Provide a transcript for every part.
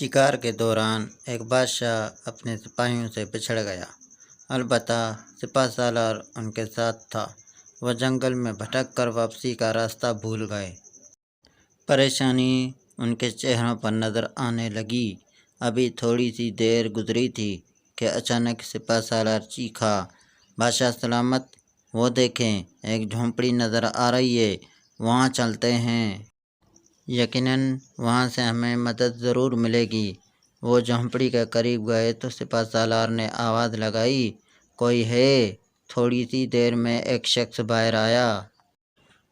शिकार के दौरान एक बादशाह अपने सिपाहियों से बिछड़ गया। अलबत्ता सिपह सालार उनके साथ था। वह जंगल में भटक कर वापसी का रास्ता भूल गए। परेशानी उनके चेहरों पर नज़र आने लगी। अभी थोड़ी सी देर गुजरी थी कि अचानक सिपह सालार चीखा, बादशाह सलामत! वो देखें, एक झोंपड़ी नज़र आ रही है, वहाँ चलते हैं। यकीनन वहाँ से हमें मदद ज़रूर मिलेगी। वो झोंपड़ी के करीब गए तो सिपह सालार ने आवाज़ लगाई, कोई है? थोड़ी सी देर में एक शख्स बाहर आया।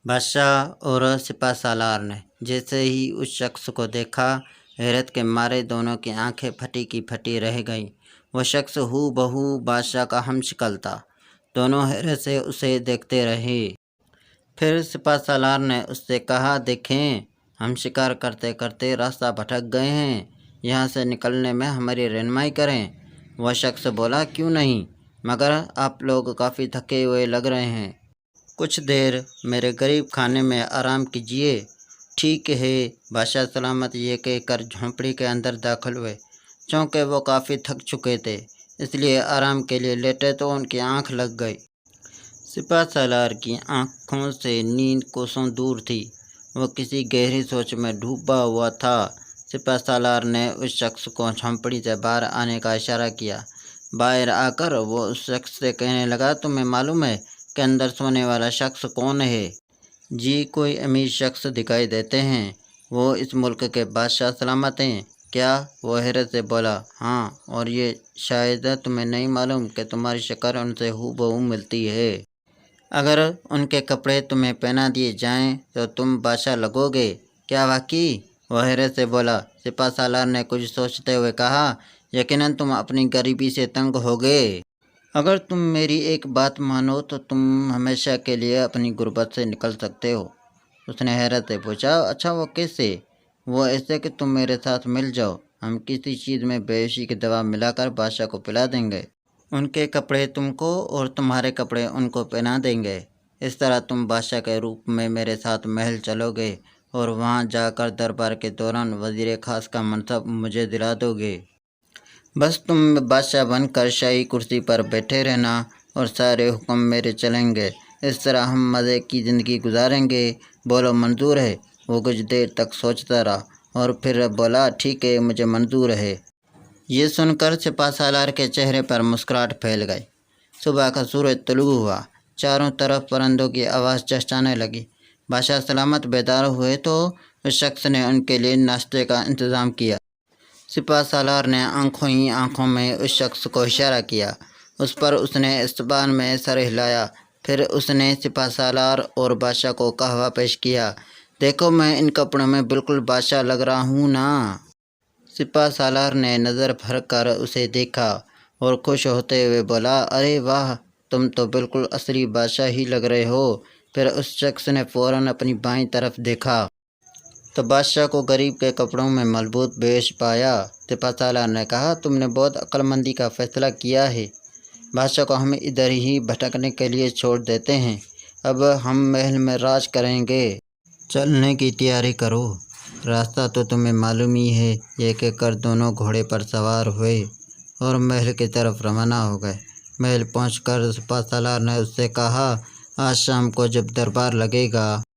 बादशाह और सिपह सालार ने जैसे ही उस शख्स को देखा, हैरत के मारे दोनों की आंखें फटी की फटी रह गईं। वह शख्स हूबहू बादशाह का हमशक्ल था। दोनों हैरत से उसे देखते रहे। फिर सिपह सालार ने उससे कहा, देखें, हम शिकार करते करते रास्ता भटक गए हैं, यहाँ से निकलने में हमारी रहनुमाई करें। वह शख्स बोला, क्यों नहीं, मगर आप लोग काफ़ी थके हुए लग रहे हैं। कुछ देर मेरे गरीब खाने में आराम कीजिए। ठीक है, बादशाह सलामत ये कहकर झोंपड़ी के अंदर दाखिल हुए। चूँकि वो काफ़ी थक चुके थे, इसलिए आराम के लिए लेटे तो उनकी आँख लग गई। सिपह सालार की आँखों से नींद कोसों दूर थी। वो किसी गहरी सोच में डूबा हुआ था। सिपह सालार ने उस शख्स को झोंपड़ी से बाहर आने का इशारा किया। बाहर आकर वो उस शख्स से कहने लगा, तुम्हें मालूम है कि अंदर सोने वाला शख्स कौन है? जी, कोई अमीर शख्स दिखाई देते हैं। वो इस मुल्क के बादशाह सलामत हैं क्या? वो हैरत से बोला, हाँ, और ये शायद तुम्हें नहीं मालूम कि तुम्हारी शक्ल उनसे हूबहू मिलती है। अगर उनके कपड़े तुम्हें पहना दिए जाएं तो तुम बादशाह लगोगे क्या वाकई? वह हैरत से बोला। सिपह सालार ने कुछ सोचते हुए कहा, यकीनन तुम अपनी गरीबी से तंग होगे। अगर तुम मेरी एक बात मानो तो तुम हमेशा के लिए अपनी गुर्बत से निकल सकते हो। उसने हैरत से पूछा, अच्छा, वो कैसे? वो ऐसे कि तुम मेरे साथ मिल जाओ। हम किसी चीज़ में बेहोशी की दवा मिलाकर बादशाह को पिला देंगे। उनके कपड़े तुमको और तुम्हारे कपड़े उनको पहना देंगे। इस तरह तुम बादशाह के रूप में मेरे साथ महल चलोगे और वहाँ जाकर दरबार के दौरान वज़ीर ख़ास का मनसब मुझे दिला दोगे। बस तुम बादशाह बनकर शाही कुर्सी पर बैठे रहना और सारे हुक्म मेरे चलेंगे। इस तरह हम मज़े की ज़िंदगी गुजारेंगे। बोलो, मंजूर है? वो कुछ देर तक सोचता रहा और फिर बोला, ठीक है, मुझे मंजूर है। ये सुनकर सिपह सालार के चेहरे पर मुस्कुराहट फैल गई। सुबह का सूरज तुलू हुआ। चारों तरफ परिंदों की आवाज़ चहचहाने लगी। बादशाह सलामत बेदार हुए तो उस शख्स ने उनके लिए नाश्ते का इंतज़ाम किया। सिपह सालार ने आंखों ही आंखों में उस शख्स को इशारा किया। उस पर उसने इस्तबान में सर हिलाया। फिर उसने सिपह सालार और बादशाह को कहवा पेश किया। देखो, मैं इन कपड़ों में बिल्कुल बादशाह लग रहा हूँ ना? सिपह सालार ने नज़र भर कर उसे देखा और खुश होते हुए बोला, अरे वाह, तुम तो बिल्कुल असली बादशाह ही लग रहे हो। फिर उस शख्स ने फ़ौरन अपनी बाईं तरफ देखा तो बादशाह को गरीब के कपड़ों में मलबूस बेश पाया। सिपह सालार ने कहा, तुमने बहुत अक्लमंदी का फ़ैसला किया है। बादशाह को हम इधर ही भटकने के लिए छोड़ देते हैं। अब हम महल में राज करेंगे। चलने की तैयारी करो। रास्ता तो तुम्हें मालूम ही है। ये कहकर दोनों घोड़े पर सवार हुए और महल की तरफ रवाना हो गए। महल पहुंचकर सिपह सालार ने उससे कहा, आज शाम को जब दरबार लगेगा